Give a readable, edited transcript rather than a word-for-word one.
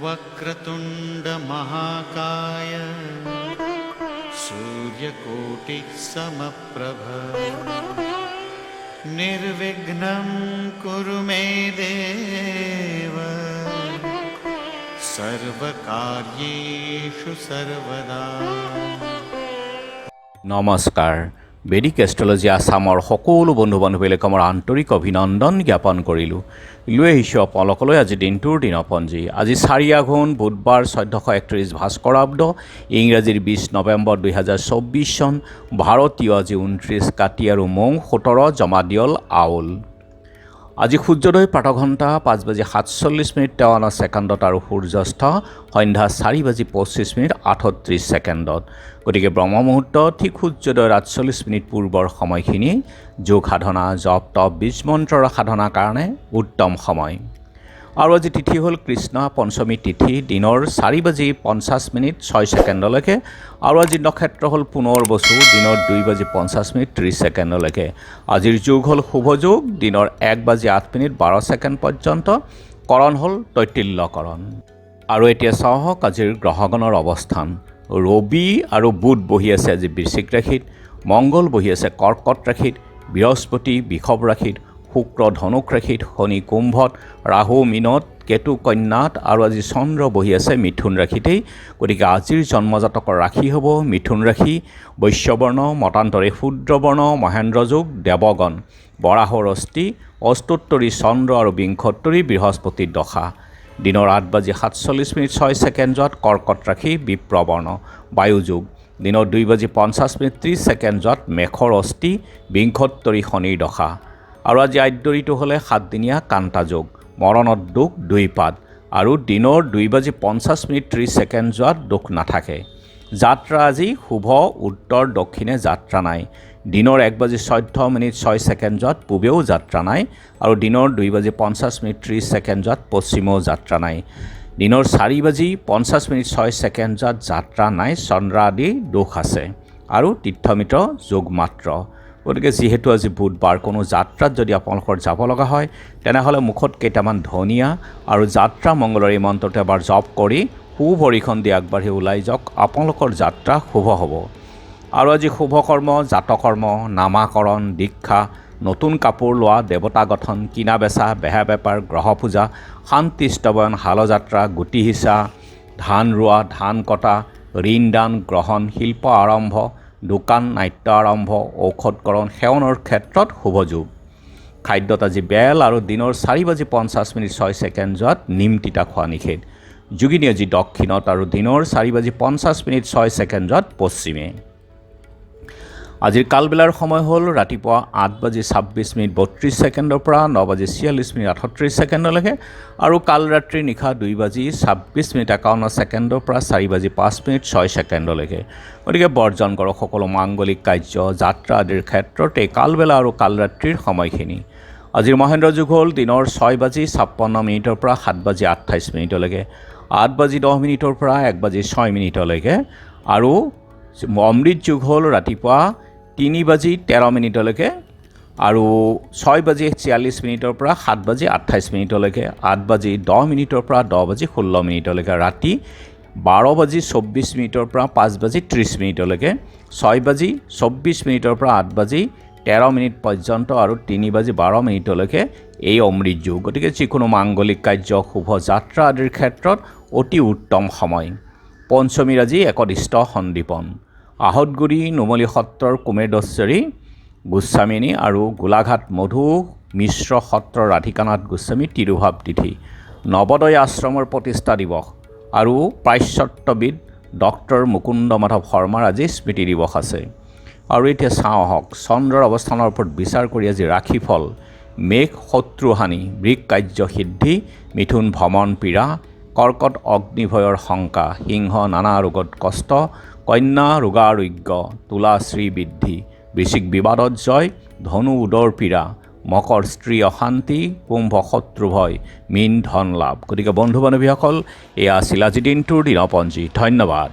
वक्रतुंड महाकाय सूर्यकोटि समप्रभ निर्विघ्नं कुरु मे देव सर्वकार्येषु सर्वदा। নমস্কাৰ। বেদিক এষ্ট্ৰলজি আছামৰ সকলো বন্ধু বান্ধৱীলৈ মোৰ আন্তৰিক অভিনন্দন জ্ঞাপন কৰিলোঁ। লৈ আহিছোঁ আপোনালোকলৈ আজি দিনটোৰ দিনপঞ্জী। আজি 4 আঘোণ বুধবাৰ 1431 ভাস্কৰাব্দ, ইংৰাজীৰ 20 নৱেম্বৰ 2024 চন, ভাৰতীয় আজি 29 কাতি আৰু মৌ 17 জমাদিয়ল আউল। আজি সূৰ্যোদয় প্ৰাতঃঘণ্টা 5:47:53 আৰু সূৰ্যাস্ত সন্ধ্যা 4:25:38। গতিকে ব্ৰহ্ম মুহূৰ্ত ঠিক সূৰ্যোদয়ৰ 48 পূৰ্বৰ সময়খিনি যোগ সাধনা, জপ তপ, বীজ মন্ত্ৰৰ সাধনাৰ কাৰণে উত্তম সময়। আৰু আজি তিথি হ'ল কৃষ্ণ পঞ্চমী তিথি, দিনৰ 4:50:06 আৰু আজি নক্ষত্ৰ হ'ল পুনৰ্বসু, দিনৰ 2:50:30 আজিৰ যোগ হ'ল শুভ যোগ, দিনৰ 1:08:12 পৰ্যন্ত। কৰণ হ'ল তৈতিল্যকৰণ। আৰু এতিয়া চাওক আজিৰ গ্ৰহগণৰ অৱস্থান। ৰবি আৰু বুধ বহি আছে আজি বৃশ্চিক ৰাশিত, মংগল বহি আছে কৰ্কট ৰাশিত, বৃহস্পতি বৃষভ ৰাশিত, শুক্ৰ ধনুক ৰাশিত, শনি কুম্ভত, ৰাহু মীনত, কেতু কন্যাত আৰু আজি চন্দ্ৰ বহি আছে মিথুন ৰাশিতেই। গতিকে আজিৰ জন্মজাতকৰ ৰাশি হ'ব মিথুন ৰাশি, বৈশ্যবৰ্ণ, মতান্তৰে শূদ্ৰবৰ্ণ, মহেন্দ্ৰ যোগ, দেৱগণ, বৰাহৰ অস্থি, অষ্টোত্তৰী চন্দ্ৰ আৰু বিংশোত্তৰী বৃহস্পতিৰ দশা। দিনৰ 8:47:06 কৰ্কট ৰাশি, বিপ্ৰবৰ্ণ, বায়ুযোগ, দিনৰ 2:50:30 মেঘৰ অস্থি, বিংশোত্তৰী শনিৰ দশা। আৰু আজি আদ্যৰিটো হ'লে 7 দিনীয়া কান্তা যোগ, মৰণত দুখ 2 পাত, আৰু দিনৰ 2:50:30 দুখ নাথাকে। যাত্ৰা আজি শুভ, উত্তৰ দক্ষিণে যাত্ৰা নাই। দিনৰ 1:14:06 পূবেও যাত্ৰা নাই, আৰু দিনৰ 2:50:30 পশ্চিমেও যাত্ৰা নাই। দিনৰ 4:50:06 যাত্ৰা নাই, চন্দ্ৰ আদি দোষ আছে, আৰু তীৰ্থমিত্ৰ যোগ মাত্ৰ। গতিকে যিহেতু আজি বুধবাৰ, কোনো যাত্ৰাত যদি আপোনালোকৰ যাব লগা হয় তেনেহ'লে মুখত কেইটামান ধনিয়া আৰু যাত্ৰা মংগলৰ এই মন্ত্ৰটো এবাৰ জপ কৰি সুভৰিখন দি আগবাঢ়ি ওলাই যাওক, আপোনালোকৰ যাত্ৰা শুভ হ'ব। আৰু আজি শুভকৰ্ম, জাতকৰ্ম, নামাকৰণ, দীক্ষা, নতুন কাপোৰ লোৱা, দেৱতা গঠন, কিনা বেচা, বেহা বেপাৰ, গ্ৰহ পূজা, শান্তি স্তৱন, হালযাত্ৰা, গুটি সিঁচা, ধান ৰোৱা, ধান কটা, ঋণ দান গ্ৰহণ, শিল্প আৰম্ভ, দোকান নাট্য আৰম্ভ, ঔষধকৰণ সেৱনৰ ক্ষেত্ৰত শুভ যোগ। খাদ্যত আজি বেল, আৰু দিনৰ 4:50:06 নিম তিতা খোৱা নিষেধ। যোগিনী আজি দক্ষিণত, আৰু দিনৰ 4:50:06 পশ্চিমে। আজিৰ কালবেলাৰ সময় হ'ল ৰাতিপুৱা 8:26:32 পৰা 9:46:38, আৰু কাল ৰাত্ৰি নিশা 2:26:51 পৰা 4:05:06। গতিকে বৰ্জন কৰক সকলো মাংগলিক কাৰ্য, যাত্ৰা আদিৰ ক্ষেত্ৰত এই কালবেলা আৰু কাল ৰাত্ৰিৰ সময়খিনি। আজিৰ মহেন্দ্ৰ যুগ হ'ল দিনৰ 6:56 পৰা 7:28, 8:10 পৰা 1:06, আৰু অমৃত যুগ হ'ল ৰাতিপুৱা 3:13 আৰু 6:46 পৰা 7:28, 8:10 পৰা 10:16, ৰাতি 12:24 পৰা 5:30, 6:24 পৰা 8:13 পৰ্যন্ত, আৰু 3:12 এই অমৃত যুগ। গতিকে যিকোনো মাংগলিক কাৰ্য, শুভ যাত্ৰা আদিৰ ক্ষেত্ৰত অতি উত্তম সময়। পঞ্চমীৰ আজি একদিষ্ট সন্দীপন। আহতগুৰি নুমলী সত্ৰৰ কুমেৰশ্বৰী গোস্বামিনী আৰু গোলাঘাট মধু মিশ্ৰ সত্ৰৰ ৰাধিকানাথ গোস্বামী তিৰুভাৱ তিথি। নৱোদয় আশ্ৰমৰ প্ৰতিষ্ঠা দিৱস, আৰু প্ৰাচ্যত্ববিদ ডক্টৰ মুকুন্দ মাধৱ শৰ্মাৰ আজি স্মৃতি দিৱস আছে। আৰু এতিয়া চাওঁ আহক চন্দ্ৰৰ অৱস্থানৰ ওপৰত বিচাৰ কৰি আজি ৰাশিফল। মেঘ শত্ৰুহানি, বৃক কাৰ্য সিদ্ধি, মিথুন ভ্ৰমণ পীড়া, কৰ্কট অগ্নিভয়ৰ শংকা, সিংহ নানা ৰোগত কষ্ট, কন্যা ৰোগাৰোগ্য, তুলা শ্ৰীবৃদ্ধি, বৃশ্চিক বিবাদত জয়, ধনু উদৰ পীড়া, মকৰ স্ত্ৰী অশান্তি, কুম্ভ শত্ৰু ভয়, মীন ধন লাভ। গতিকে বন্ধু বান্ধৱীসকল, এয়া আছিল আজি দিনটোৰ দিনপঞ্জী। ধন্যবাদ।